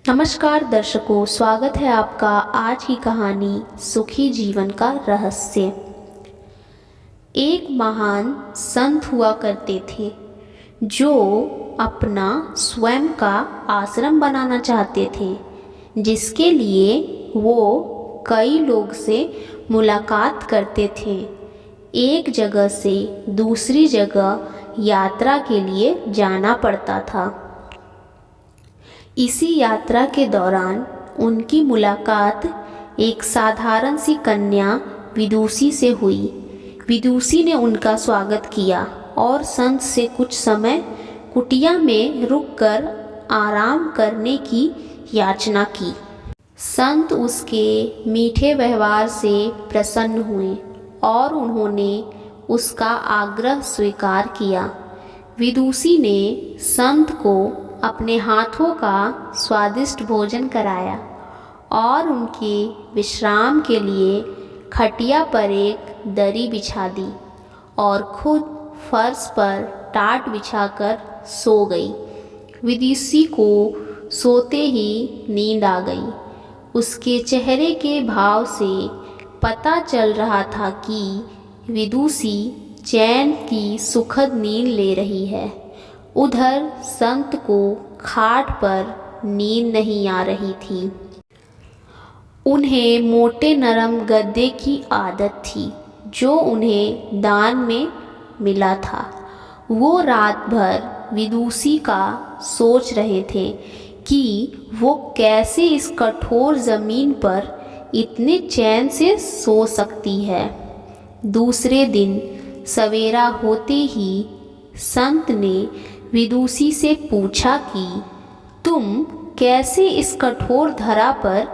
नमस्कार दर्शकों, स्वागत है आपका आज की कहानी सुखी जीवन का रहस्य। एक महान संत हुआ करते थे जो अपना स्वयं का आश्रम बनाना चाहते थे, जिसके लिए वो कई लोग से मुलाकात करते थे। एक जगह से दूसरी जगह यात्रा के लिए जाना पड़ता था। इसी यात्रा के दौरान उनकी मुलाकात एक साधारण सी कन्या विदुषी से हुई। विदुषी ने उनका स्वागत किया और संत से कुछ समय कुटिया में रुककर आराम करने की याचना की। संत उसके मीठे व्यवहार से प्रसन्न हुए और उन्होंने उसका आग्रह स्वीकार किया। विदुषी ने संत को अपने हाथों का स्वादिष्ट भोजन कराया और उनके विश्राम के लिए खटिया पर एक दरी बिछा दी और खुद फर्श पर टाट बिछाकर सो गई। विदुषी को सोते ही नींद आ गई। उसके चेहरे के भाव से पता चल रहा था कि विदुषी चैन की सुखद नींद ले रही है। उधर संत को खाट पर नींद नहीं आ रही थी। उन्हें मोटे नरम गद्दे की आदत थी जो उन्हें दान में मिला था। वो रात भर विदुषी का सोच रहे थे कि वो कैसे इस कठोर ज़मीन पर इतने चैन से सो सकती है। दूसरे दिन सवेरा होते ही संत ने विदुषी से पूछा कि तुम कैसे इस कठोर धरा पर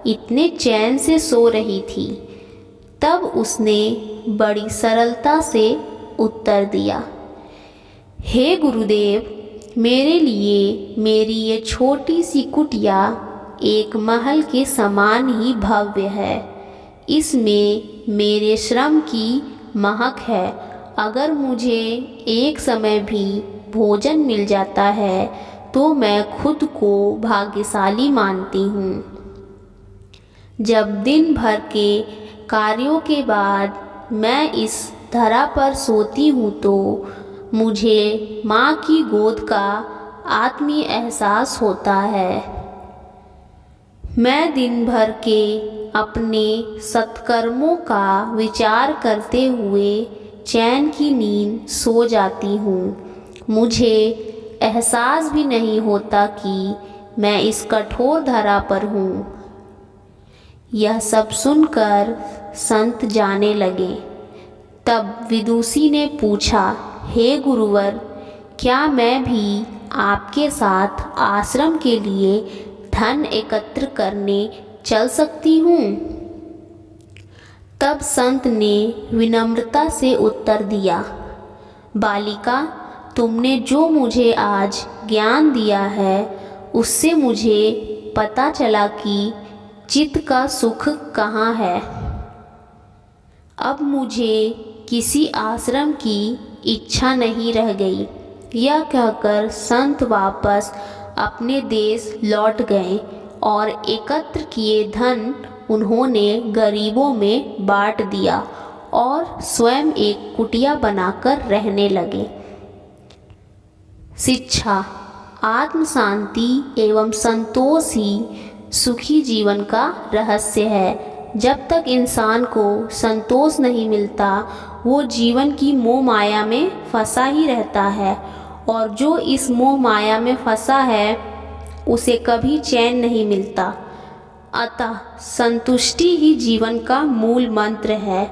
इतने चैन से सो रही थी। तब उसने बड़ी सरलता से उत्तर दिया, हे गुरुदेव, मेरे लिए मेरी ये छोटी सी कुटिया एक महल के समान ही भव्य है। इसमें मेरे श्रम की महक है। अगर मुझे एक समय भी भोजन मिल जाता है तो मैं खुद को भाग्यशाली मानती हूँ। जब दिन भर के कार्यों के बाद मैं इस धरा पर सोती हूँ तो मुझे माँ की गोद का आत्मीय एहसास होता है। मैं दिन भर के अपने सत्कर्मों का विचार करते हुए चैन की नींद सो जाती हूँ। मुझे एहसास भी नहीं होता कि मैं इस कठोर धरा पर हूँ। यह सब सुनकर संत जाने लगे। तब विदुषी ने पूछा, हे गुरुवर, क्या मैं भी आपके साथ आश्रम के लिए धन एकत्र करने चल सकती हूँ? तब संत ने विनम्रता से उत्तर दिया, बालिका, तुमने जो मुझे आज ज्ञान दिया है उससे मुझे पता चला कि चित्त का सुख कहाँ है। अब मुझे किसी आश्रम की इच्छा नहीं रह गई। यह कहकर संत वापस अपने देश लौट गए और एकत्र किए धन उन्होंने गरीबों में बांट दिया और स्वयं एक कुटिया बनाकर रहने लगे। शिक्षा, आत्म शांति एवं संतोष ही सुखी जीवन का रहस्य है। जब तक इंसान को संतोष नहीं मिलता वो जीवन की मोह माया में फंसा ही रहता है, और जो इस मोह माया में फंसा है उसे कभी चैन नहीं मिलता। अतः संतुष्टि ही जीवन का मूल मंत्र है।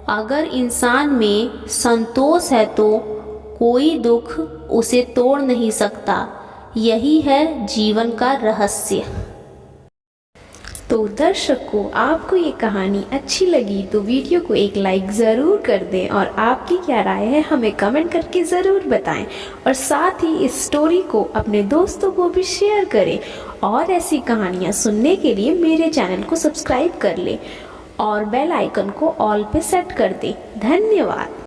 अगर इंसान में संतोष है तो कोई दुख उसे तोड़ नहीं सकता। यही है जीवन का रहस्य। तो दर्शकों, आपको ये कहानी अच्छी लगी तो वीडियो को एक लाइक ज़रूर कर दें और आपकी क्या राय है हमें कमेंट करके ज़रूर बताएं, और साथ ही इस स्टोरी को अपने दोस्तों को भी शेयर करें। और ऐसी कहानियाँ सुनने के लिए मेरे चैनल को सब्सक्राइब कर लें और बेल आइकन को ऑल पे सेट कर दें। धन्यवाद।